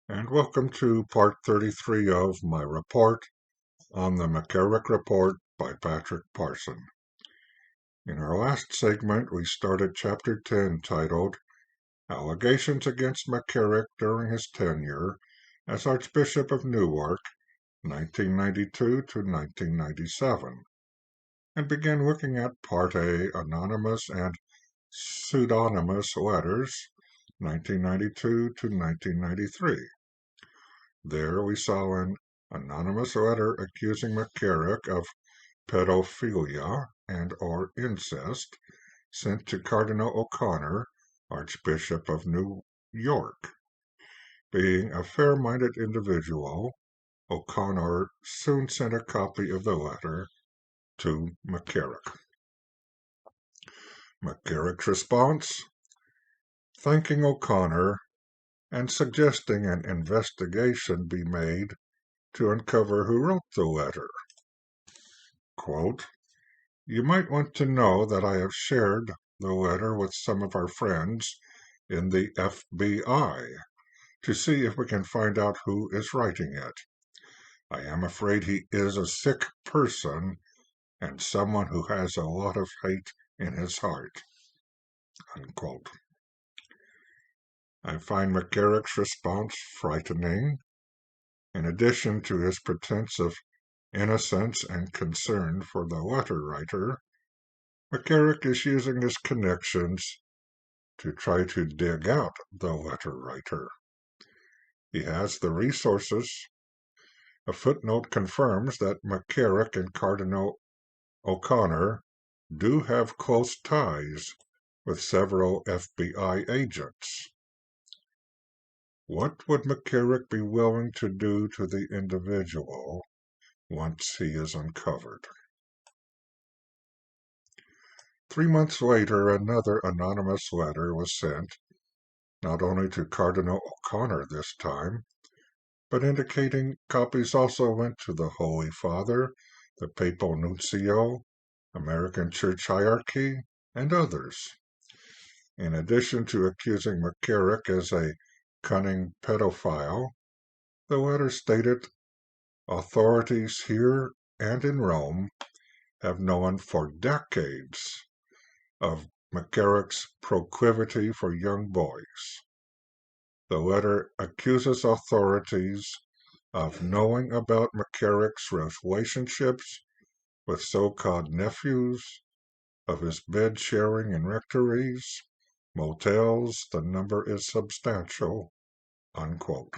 And welcome to part 33 of my report on the McCarrick Report by Patrick Parson. In our last segment, we started Chapter 10 titled Allegations Against McCarrick During His Tenure as Archbishop of Newark, 1992 to 1997, and began looking at Part A, Anonymous and Pseudonymous Letters, 1992 to 1993. There we saw an anonymous letter accusing McCarrick of pedophilia and or incest sent to Cardinal O'Connor, Archbishop of New York. Being a fair-minded individual, O'Connor soon sent a copy of the letter to McCarrick. McCarrick's response, thanking O'Connor and suggesting an investigation be made to uncover who wrote the letter. Quote, you might want to know that I have shared the letter with some of our friends in the FBI to see if we can find out who is writing it. I am afraid he is a sick person and someone who has a lot of hate in his heart. Unquote. I find McCarrick's response frightening. In addition to his pretense of innocence and concern for the letter writer, McCarrick is using his connections to try to dig out the letter writer. He has the resources. A footnote confirms that McCarrick and Cardinal O'Connor do have close ties with several FBI agents. What would McCarrick be willing to do to the individual once he is uncovered? 3 months later, another anonymous letter was sent, not only to Cardinal O'Connor this time, but indicating copies also went to the Holy Father, the Papal Nuncio, American Church Hierarchy, and others. In addition to accusing McCarrick as a cunning pedophile, the letter stated, authorities here and in Rome have known for decades of McCarrick's proclivity for young boys. The letter accuses authorities of knowing about McCarrick's relationships with so-called nephews, of his bed sharing in rectories, motels, the number is substantial, unquote.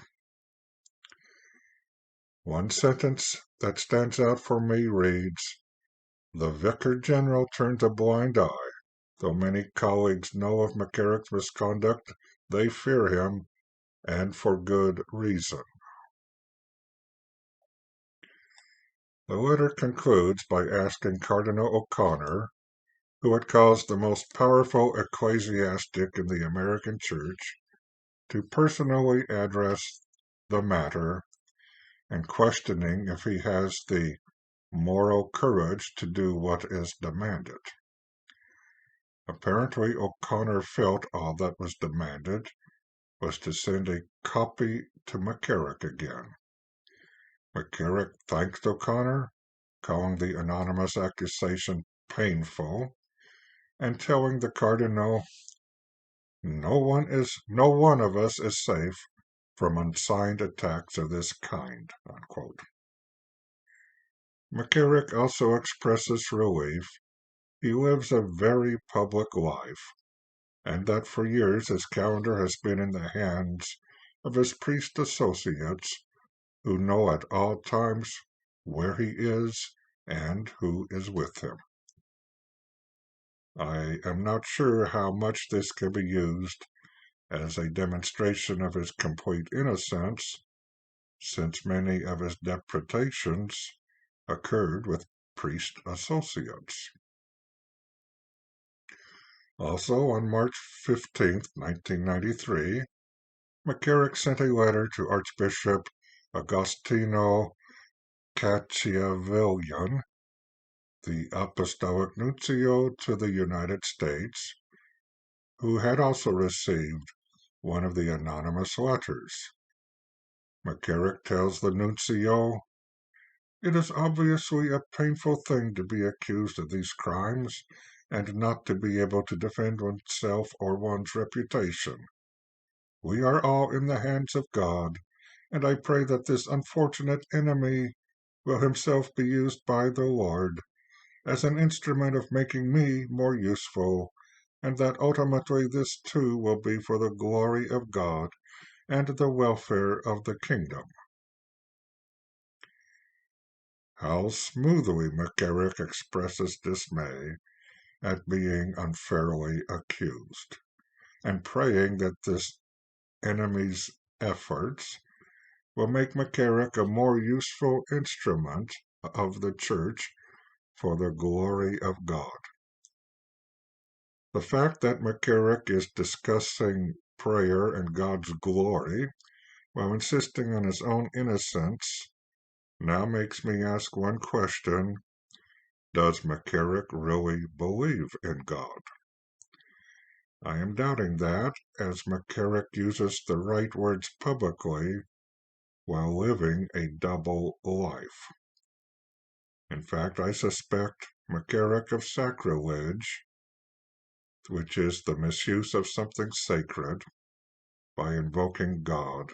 One sentence that stands out for me reads, the Vicar General turned a blind eye. Though many colleagues know of McCarrick's misconduct, they fear him, and for good reason. The letter concludes by asking Cardinal O'Connor, who had caused the most powerful ecclesiastic in the American Church, to personally address the matter and questioning if he has the moral courage to do what is demanded. Apparently, O'Connor felt all that was demanded was to send a copy to McCarrick again. McCarrick thanked O'Connor, calling the anonymous accusation painful, and telling the Cardinal, no one of us is safe from unsigned attacks of this kind, unquote. McCarrick also expresses relief he lives a very public life, and that for years his calendar has been in the hands of his priest associates who know at all times where he is and who is with him. I am not sure how much this can be used as a demonstration of his complete innocence, since many of his depredations occurred with priest associates. Also, on March 15, 1993, McCarrick sent a letter to Archbishop Agostino Cacciavillan, the Apostolic Nuncio to the United States, who had also received one of the anonymous letters. McCarrick tells the nuncio, "It is obviously a painful thing to be accused of these crimes, and not to be able to defend oneself or one's reputation. We are all in the hands of God, and I pray that this unfortunate enemy will himself be used by the Lord as an instrument of making me more useful, and that ultimately this too will be for the glory of God and the welfare of the kingdom." How smoothly McCarrick expresses dismay at being unfairly accused, and praying that this enemy's efforts will make McCarrick a more useful instrument of the Church for the glory of God. The fact that McCarrick is discussing prayer and God's glory while insisting on his own innocence now makes me ask one question: does McCarrick really believe in God? I am doubting that, as McCarrick uses the right words publicly while living a double life. In fact, I suspect McCarrick of sacrilege, which is the misuse of something sacred, by invoking God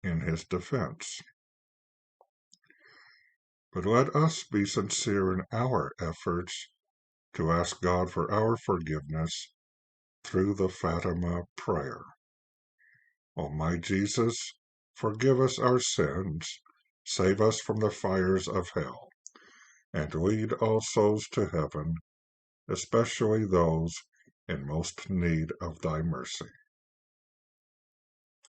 in his defense. But let us be sincere in our efforts to ask God for our forgiveness through the Fatima prayer. O my Jesus, forgive us our sins, save us from the fires of hell, and lead all souls to heaven, especially those in most need of thy mercy.